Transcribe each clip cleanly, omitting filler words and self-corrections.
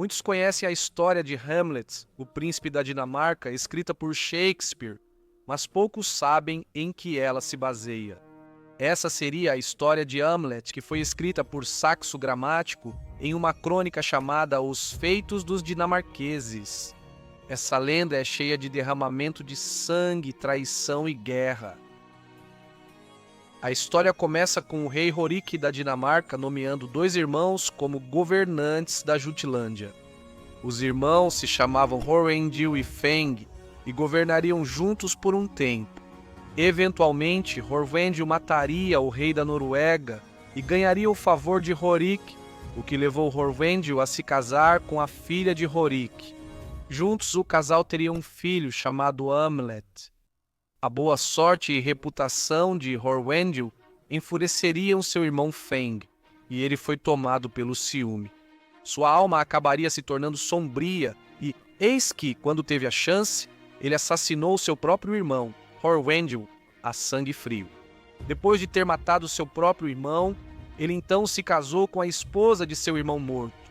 Muitos conhecem a história de Hamlet, o príncipe da Dinamarca, escrita por Shakespeare, mas poucos sabem em que ela se baseia. Essa seria a história de Hamlet, que foi escrita por Saxo Gramático em uma crônica chamada Os Feitos dos Dinamarqueses. Essa lenda é cheia de derramamento de sangue, traição e guerra. A história começa com o rei Horik da Dinamarca nomeando dois irmãos como governantes da Jutlândia. Os irmãos se chamavam Horwendil e Feng e governariam juntos por um tempo. Eventualmente, Horwendil mataria o rei da Noruega e ganharia o favor de Horik, o que levou Horwendil a se casar com a filha de Horik. Juntos, o casal teria um filho chamado Hamlet. A boa sorte e reputação de Horwendil enfureceriam seu irmão Feng, e ele foi tomado pelo ciúme. Sua alma acabaria se tornando sombria e, eis que, quando teve a chance, ele assassinou seu próprio irmão, Horwendil, a sangue frio. Depois de ter matado seu próprio irmão, ele então se casou com a esposa de seu irmão morto.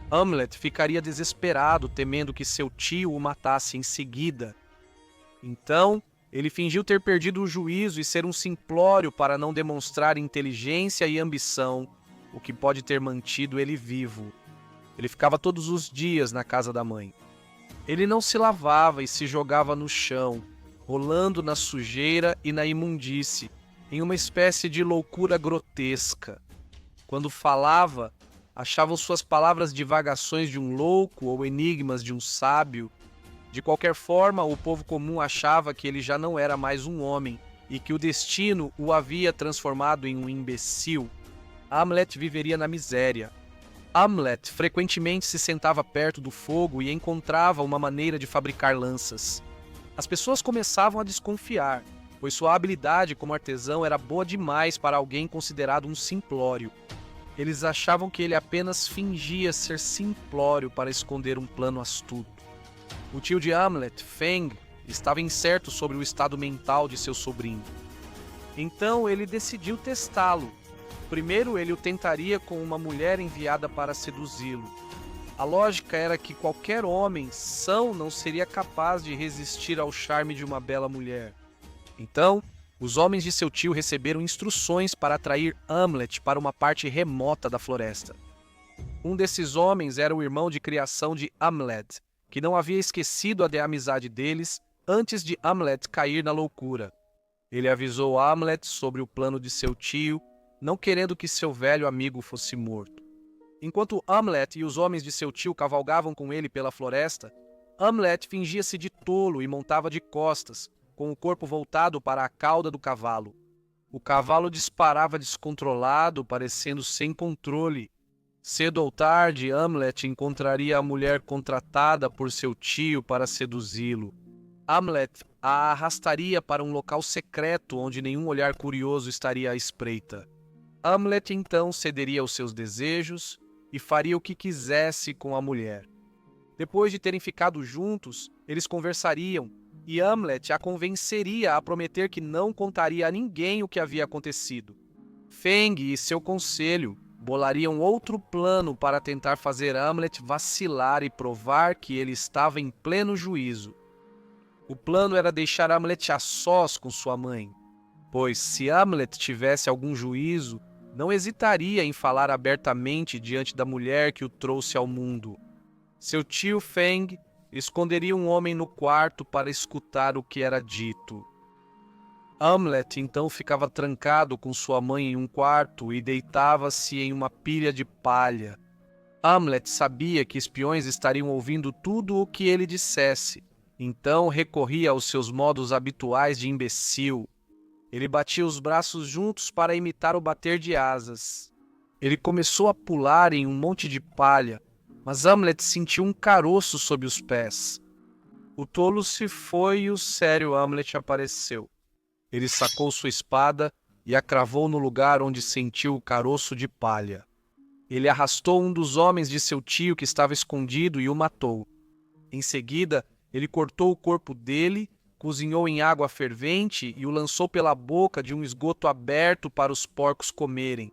Hamlet ficaria desesperado, temendo que seu tio o matasse em seguida. Então, ele fingiu ter perdido o juízo e ser um simplório para não demonstrar inteligência e ambição, o que pode ter mantido ele vivo. Ele ficava todos os dias na casa da mãe. Ele não se lavava e se jogava no chão, rolando na sujeira e na imundície, em uma espécie de loucura grotesca. Quando falava, achavam suas palavras divagações de um louco ou enigmas de um sábio. De qualquer forma, o povo comum achava que ele já não era mais um homem e que o destino o havia transformado em um imbecil. Hamlet viveria na miséria. Hamlet frequentemente se sentava perto do fogo e encontrava uma maneira de fabricar lanças. As pessoas começavam a desconfiar, pois sua habilidade como artesão era boa demais para alguém considerado um simplório. Eles achavam que ele apenas fingia ser simplório para esconder um plano astuto. O tio de Hamlet, Feng, estava incerto sobre o estado mental de seu sobrinho. Então ele decidiu testá-lo. Primeiro ele o tentaria com uma mulher enviada para seduzi-lo. A lógica era que qualquer homem são não seria capaz de resistir ao charme de uma bela mulher. Então, os homens de seu tio receberam instruções para atrair Hamlet para uma parte remota da floresta. Um desses homens era o irmão de criação de Hamlet, que não havia esquecido a amizade deles antes de Hamlet cair na loucura. Ele avisou Hamlet sobre o plano de seu tio, não querendo que seu velho amigo fosse morto. Enquanto Hamlet e os homens de seu tio cavalgavam com ele pela floresta, Hamlet fingia-se de tolo e montava de costas, com o corpo voltado para a cauda do cavalo. O cavalo disparava descontrolado, parecendo sem controle. Cedo ou tarde, Hamlet encontraria a mulher contratada por seu tio para seduzi-lo. Hamlet a arrastaria para um local secreto onde nenhum olhar curioso estaria à espreita. Hamlet então cederia aos seus desejos e faria o que quisesse com a mulher. Depois de terem ficado juntos, eles conversariam e Hamlet a convenceria a prometer que não contaria a ninguém o que havia acontecido. Feng e seu conselho bolariam outro plano para tentar fazer Hamlet vacilar e provar que ele estava em pleno juízo. O plano era deixar Hamlet a sós com sua mãe, pois se Hamlet tivesse algum juízo, não hesitaria em falar abertamente diante da mulher que o trouxe ao mundo. Seu tio Feng esconderia um homem no quarto para escutar o que era dito. Hamlet então ficava trancado com sua mãe em um quarto e deitava-se em uma pilha de palha. Hamlet sabia que espiões estariam ouvindo tudo o que ele dissesse, então recorria aos seus modos habituais de imbecil. Ele batia os braços juntos para imitar o bater de asas. Ele começou a pular em um monte de palha, mas Hamlet sentiu um caroço sob os pés. O tolo se foi e o sério Hamlet apareceu. Ele sacou sua espada e a cravou no lugar onde sentiu o caroço de palha. Ele arrastou um dos homens de seu tio que estava escondido e o matou. Em seguida, ele cortou o corpo dele, cozinhou em água fervente e o lançou pela boca de um esgoto aberto para os porcos comerem.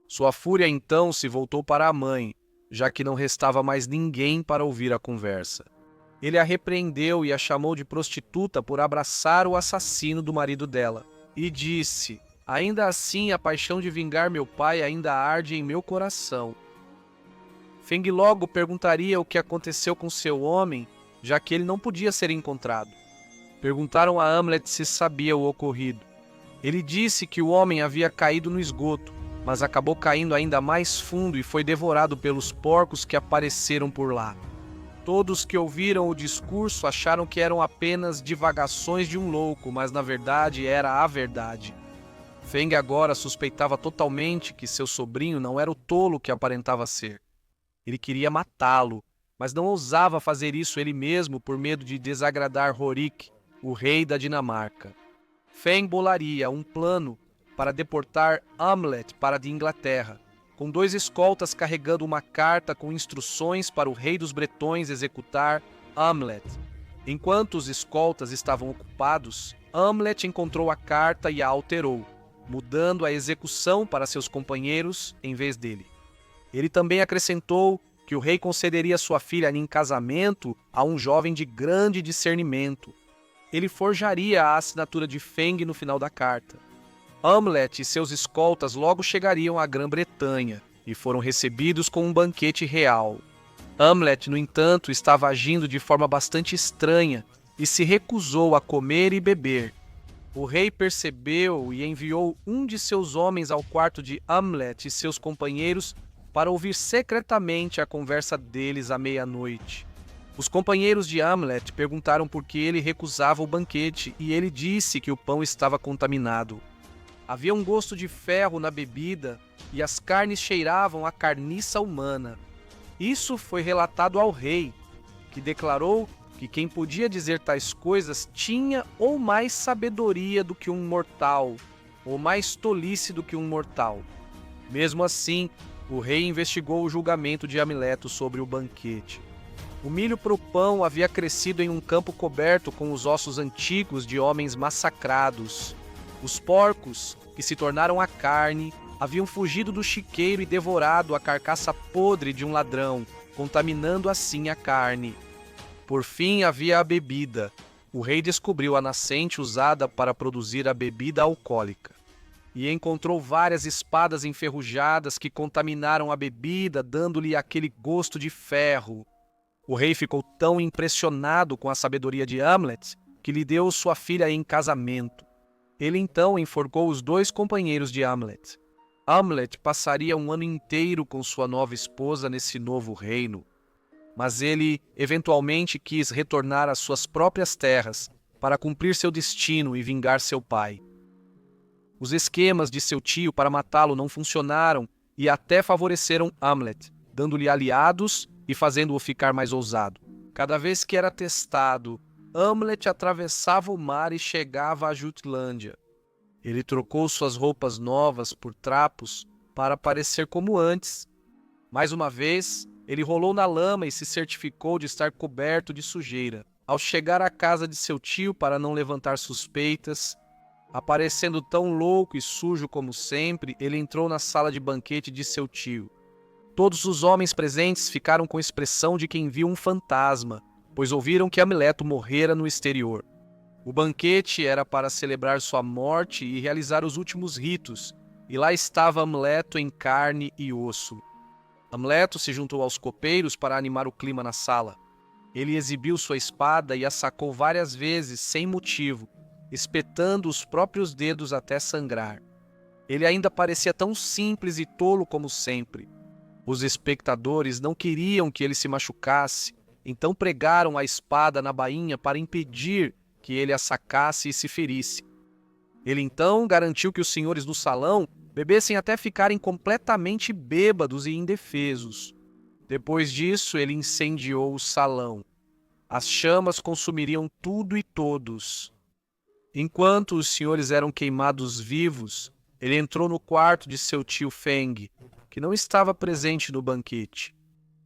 Sua fúria então se voltou para a mãe, já que não restava mais ninguém para ouvir a conversa. Ele a repreendeu e a chamou de prostituta por abraçar o assassino do marido dela, e disse: ainda assim a paixão de vingar meu pai ainda arde em meu coração. Feng logo perguntaria o que aconteceu com seu homem, já que ele não podia ser encontrado. Perguntaram a Hamlet se sabia o ocorrido. Ele disse que o homem havia caído no esgoto, mas acabou caindo ainda mais fundo e foi devorado pelos porcos que apareceram por lá. Todos que ouviram o discurso acharam que eram apenas divagações de um louco, mas na verdade era a verdade. Feng agora suspeitava totalmente que seu sobrinho não era o tolo que aparentava ser. Ele queria matá-lo, mas não ousava fazer isso ele mesmo por medo de desagradar Horik, o rei da Dinamarca. Feng bolaria um plano para deportar Hamlet para a Inglaterra, com 2 escoltas carregando uma carta com instruções para o rei dos bretões executar Hamlet. Enquanto os escoltas estavam ocupados, Hamlet encontrou a carta e a alterou, mudando a execução para seus companheiros em vez dele. Ele também acrescentou que o rei concederia sua filha em casamento a um jovem de grande discernimento. Ele forjaria a assinatura de Feng no final da carta. Hamlet e seus escoltas logo chegariam à Grã-Bretanha e foram recebidos com um banquete real. Hamlet, no entanto, estava agindo de forma bastante estranha e se recusou a comer e beber. O rei percebeu e enviou um de seus homens ao quarto de Hamlet e seus companheiros para ouvir secretamente a conversa deles à meia-noite. Os companheiros de Hamlet perguntaram por que ele recusava o banquete e ele disse que o pão estava contaminado. Havia um gosto de ferro na bebida e as carnes cheiravam a carniça humana. Isso foi relatado ao rei, que declarou que quem podia dizer tais coisas tinha ou mais sabedoria do que um mortal, ou mais tolice do que um mortal. Mesmo assim, o rei investigou o julgamento de Amileto sobre o banquete. O milho para o pão havia crescido em um campo coberto com os ossos antigos de homens massacrados. Os porcos, que se tornaram a carne, haviam fugido do chiqueiro e devorado a carcaça podre de um ladrão, contaminando assim a carne. Por fim havia a bebida. O rei descobriu a nascente usada para produzir a bebida alcoólica. E encontrou várias espadas enferrujadas que contaminaram a bebida, dando-lhe aquele gosto de ferro. O rei ficou tão impressionado com a sabedoria de Hamlet que lhe deu sua filha em casamento. Ele então enforcou os 2 companheiros de Hamlet. Hamlet passaria um ano inteiro com sua nova esposa nesse novo reino, mas ele eventualmente quis retornar às suas próprias terras para cumprir seu destino e vingar seu pai. Os esquemas de seu tio para matá-lo não funcionaram e até favoreceram Hamlet, dando-lhe aliados e fazendo-o ficar mais ousado. Cada vez que era testado, Hamlet atravessava o mar e chegava à Jutlândia. Ele trocou suas roupas novas por trapos para parecer como antes. Mais uma vez, ele rolou na lama e se certificou de estar coberto de sujeira. Ao chegar à casa de seu tio para não levantar suspeitas, aparecendo tão louco e sujo como sempre, ele entrou na sala de banquete de seu tio. Todos os homens presentes ficaram com expressão de quem viu um fantasma, pois ouviram que Amileto morrera no exterior. O banquete era para celebrar sua morte e realizar os últimos ritos, e lá estava Amileto em carne e osso. Amileto se juntou aos copeiros para animar o clima na sala. Ele exibiu sua espada e a sacou várias vezes sem motivo, espetando os próprios dedos até sangrar. Ele ainda parecia tão simples e tolo como sempre. Os espectadores não queriam que ele se machucasse, então pregaram a espada na bainha para impedir que ele a sacasse e se ferisse. Ele então garantiu que os senhores do salão bebessem até ficarem completamente bêbados e indefesos. Depois disso, ele incendiou o salão. As chamas consumiriam tudo e todos. Enquanto os senhores eram queimados vivos, ele entrou no quarto de seu tio Feng, que não estava presente no banquete.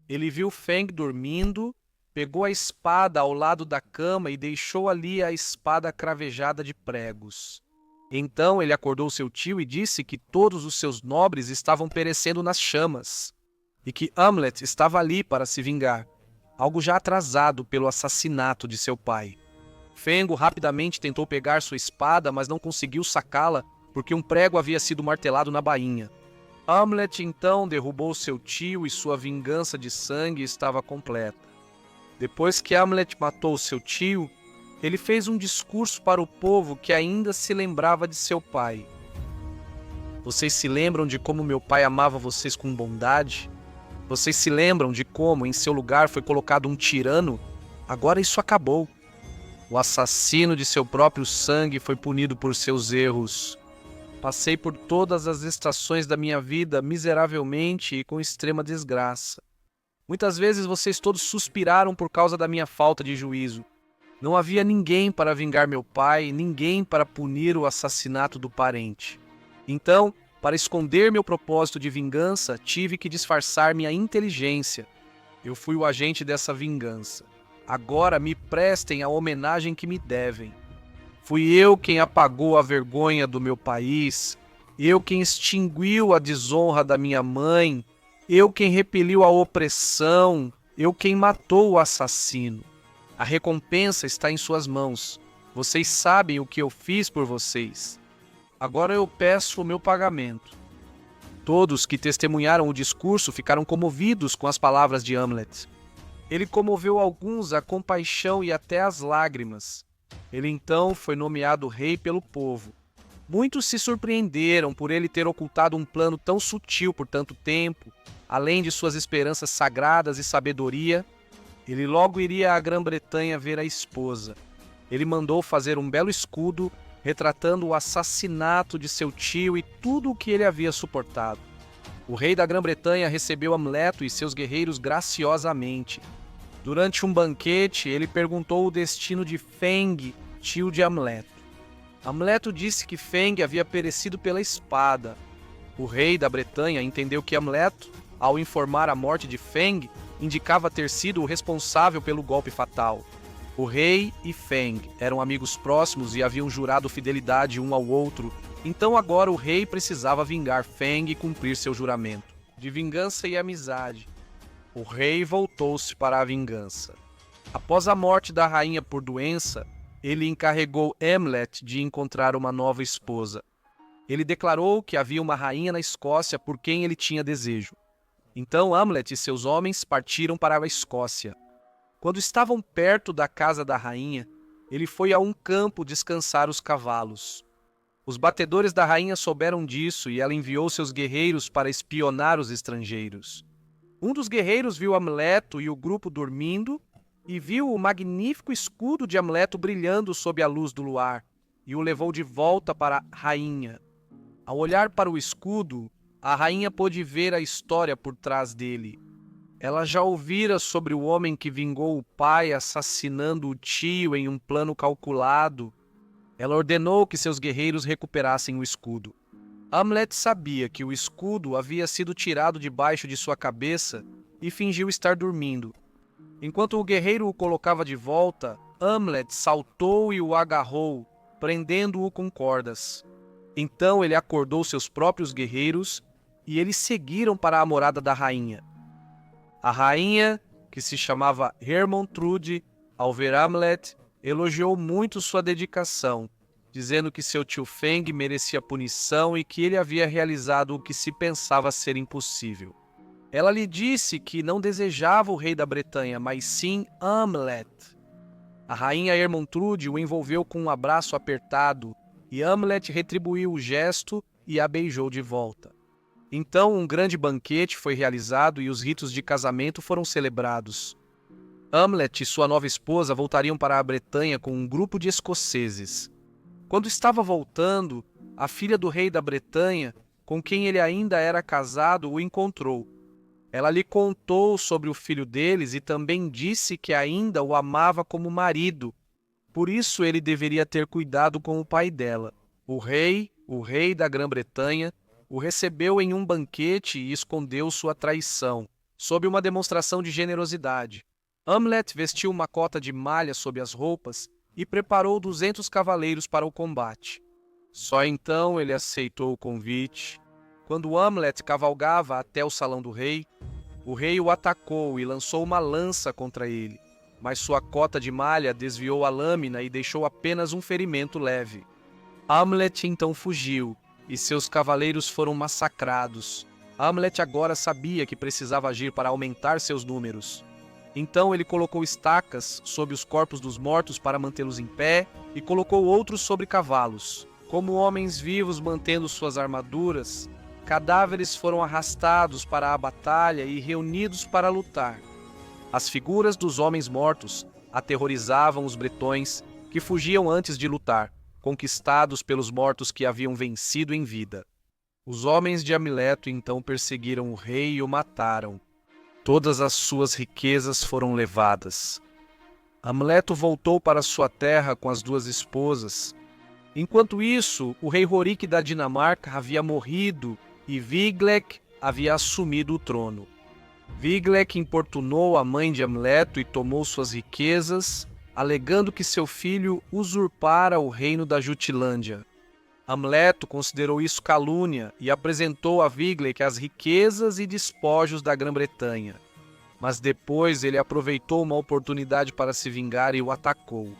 Ele viu Feng dormindo, pegou a espada ao lado da cama e deixou ali a espada cravejada de pregos. Então ele acordou seu tio e disse que todos os seus nobres estavam perecendo nas chamas. e que Hamlet estava ali para se vingar, algo já atrasado pelo assassinato de seu pai. Fengo rapidamente tentou pegar sua espada, mas não conseguiu sacá-la porque um prego havia sido martelado na bainha. Hamlet então derrubou seu tio e sua vingança de sangue estava completa. Depois que Hamlet matou seu tio, ele fez um discurso para o povo que ainda se lembrava de seu pai. Vocês se lembram de como meu pai amava vocês com bondade? Vocês se lembram de como, em seu lugar, foi colocado um tirano? Agora isso acabou. O assassino de seu próprio sangue foi punido por seus erros. Passei por todas as estações da minha vida miseravelmente e com extrema desgraça. Muitas vezes vocês todos suspiraram por causa da minha falta de juízo. Não havia ninguém para vingar meu pai, ninguém para punir o assassinato do parente. Então, para esconder meu propósito de vingança, tive que disfarçar minha inteligência. Eu fui o agente dessa vingança. Agora me prestem a homenagem que me devem. Fui eu quem apagou a vergonha do meu país, eu quem extinguiu a desonra da minha mãe, eu quem repeliu a opressão, eu quem matou o assassino. A recompensa está em suas mãos. Vocês sabem o que eu fiz por vocês. Agora eu peço o meu pagamento. Todos que testemunharam o discurso ficaram comovidos com as palavras de Hamlet. Ele comoveu alguns à compaixão e até às lágrimas. Ele então foi nomeado rei pelo povo. Muitos se surpreenderam por ele ter ocultado um plano tão sutil por tanto tempo, além de suas esperanças sagradas e sabedoria. Ele logo iria à Grã-Bretanha ver a esposa. Ele mandou fazer um belo escudo retratando o assassinato de seu tio e tudo o que ele havia suportado. O rei da Grã-Bretanha recebeu Amleto e seus guerreiros graciosamente. Durante um banquete, ele perguntou o destino de Feng, tio de Amleto. Amleto disse que Feng havia perecido pela espada. O rei da Bretanha entendeu que Amleto, ao informar a morte de Feng, indicava ter sido o responsável pelo golpe fatal. O rei e Feng eram amigos próximos e haviam jurado fidelidade um ao outro, então agora o rei precisava vingar Feng e cumprir seu juramento de vingança e amizade. O rei voltou-se para a vingança. Após a morte da rainha por doença, ele encarregou Hamlet de encontrar uma nova esposa. Ele declarou que havia uma rainha na Escócia por quem ele tinha desejo. Então Hamlet e seus homens partiram para a Escócia. Quando estavam perto da casa da rainha, ele foi a um campo descansar os cavalos. Os batedores da rainha souberam disso e ela enviou seus guerreiros para espionar os estrangeiros. Um dos guerreiros viu Amleto e o grupo dormindo e viu o magnífico escudo de Amleto brilhando sob a luz do luar e o levou de volta para a rainha. Ao olhar para o escudo, a rainha pôde ver a história por trás dele. Ela já ouvira sobre o homem que vingou o pai assassinando o tio em um plano calculado. Ela ordenou que seus guerreiros recuperassem o escudo. Hamlet sabia que o escudo havia sido tirado debaixo de sua cabeça e fingiu estar dormindo. Enquanto o guerreiro o colocava de volta, Hamlet saltou e o agarrou, prendendo-o com cordas. Então ele acordou seus próprios guerreiros e eles seguiram para a morada da rainha. A rainha, que se chamava Hermontrud, ao ver Hamlet, elogiou muito sua dedicação, dizendo que seu tio Feng merecia punição e que ele havia realizado o que se pensava ser impossível. Ela lhe disse que não desejava o rei da Bretanha, mas sim Hamlet. A rainha Hermontrud o envolveu com um abraço apertado e Hamlet retribuiu o gesto e a beijou de volta. Então um grande banquete foi realizado e os ritos de casamento foram celebrados. Hamlet e sua nova esposa voltariam para a Bretanha com um grupo de escoceses. Quando estava voltando, a filha do rei da Bretanha, com quem ele ainda era casado, o encontrou. Ela lhe contou sobre o filho deles e também disse que ainda o amava como marido. Por isso ele deveria ter cuidado com o pai dela. O rei da Grã-Bretanha, o recebeu em um banquete e escondeu sua traição, sob uma demonstração de generosidade. Hamlet vestiu uma cota de malha sob as roupas e preparou 200 cavaleiros para o combate. Só então ele aceitou o convite. Quando Hamlet cavalgava até o salão do rei, O rei o atacou e lançou uma lança contra ele, mas sua cota de malha desviou a lâmina e deixou apenas um ferimento leve. Hamlet então fugiu, e seus cavaleiros foram massacrados. Hamlet agora sabia que precisava agir para aumentar seus números. Então ele colocou estacas sob os corpos dos mortos para mantê-los em pé e colocou outros sobre cavalos. Como homens vivos mantendo suas armaduras, cadáveres foram arrastados para a batalha e reunidos para lutar. As figuras dos homens mortos aterrorizavam os bretões que fugiam antes de lutar, conquistados pelos mortos que haviam vencido em vida. Os homens de Amileto então perseguiram o rei e o mataram. Todas as suas riquezas foram levadas. Amleto voltou para sua terra com as 2 esposas. Enquanto isso, o rei Horik da Dinamarca havia morrido e Viglek havia assumido o trono. Viglek importunou a mãe de Amleto e tomou suas riquezas, alegando que seu filho usurpara o reino da Jutilândia. Amleto considerou isso calúnia e apresentou a Viglek as riquezas e despojos da Grã-Bretanha. Mas depois ele aproveitou uma oportunidade para se vingar e o atacou.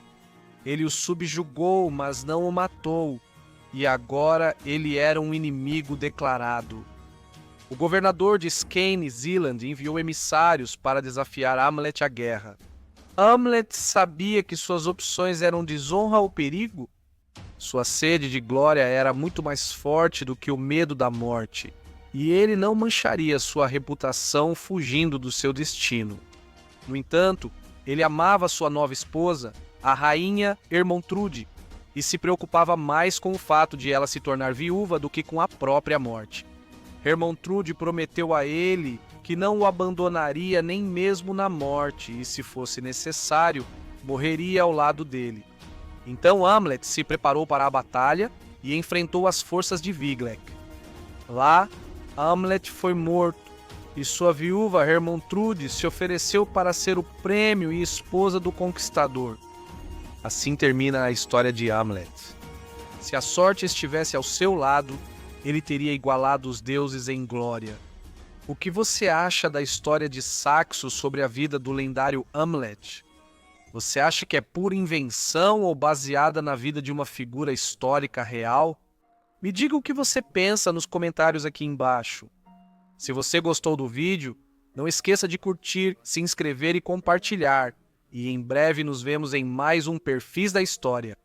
Ele o subjugou, mas não o matou, e agora ele era um inimigo declarado. O governador de Skane Zealand enviou emissários para desafiar Hamlet à guerra. Hamlet sabia que suas opções eram desonra ou perigo. Sua sede de glória era muito mais forte do que o medo da morte, e ele não mancharia sua reputação fugindo do seu destino. No entanto, ele amava sua nova esposa, a rainha Hermontrude, e se preocupava mais com o fato de ela se tornar viúva do que com a própria morte. Hermontrude prometeu a ele que não o abandonaria nem mesmo na morte e, se fosse necessário, morreria ao lado dele. Então Hamlet se preparou para a batalha e enfrentou as forças de Viglek. Lá, Hamlet foi morto e sua viúva Hermontrude se ofereceu para ser o prêmio e esposa do conquistador. Assim termina a história de Hamlet. Se a sorte estivesse ao seu lado, ele teria igualado os deuses em glória. O que você acha da história de Saxo sobre a vida do lendário Hamlet? Você acha que é pura invenção ou baseada na vida de uma figura histórica real? Me diga o que você pensa nos comentários aqui embaixo. Se você gostou do vídeo, não esqueça de curtir, se inscrever e compartilhar. E em breve nos vemos em mais um Perfis da História.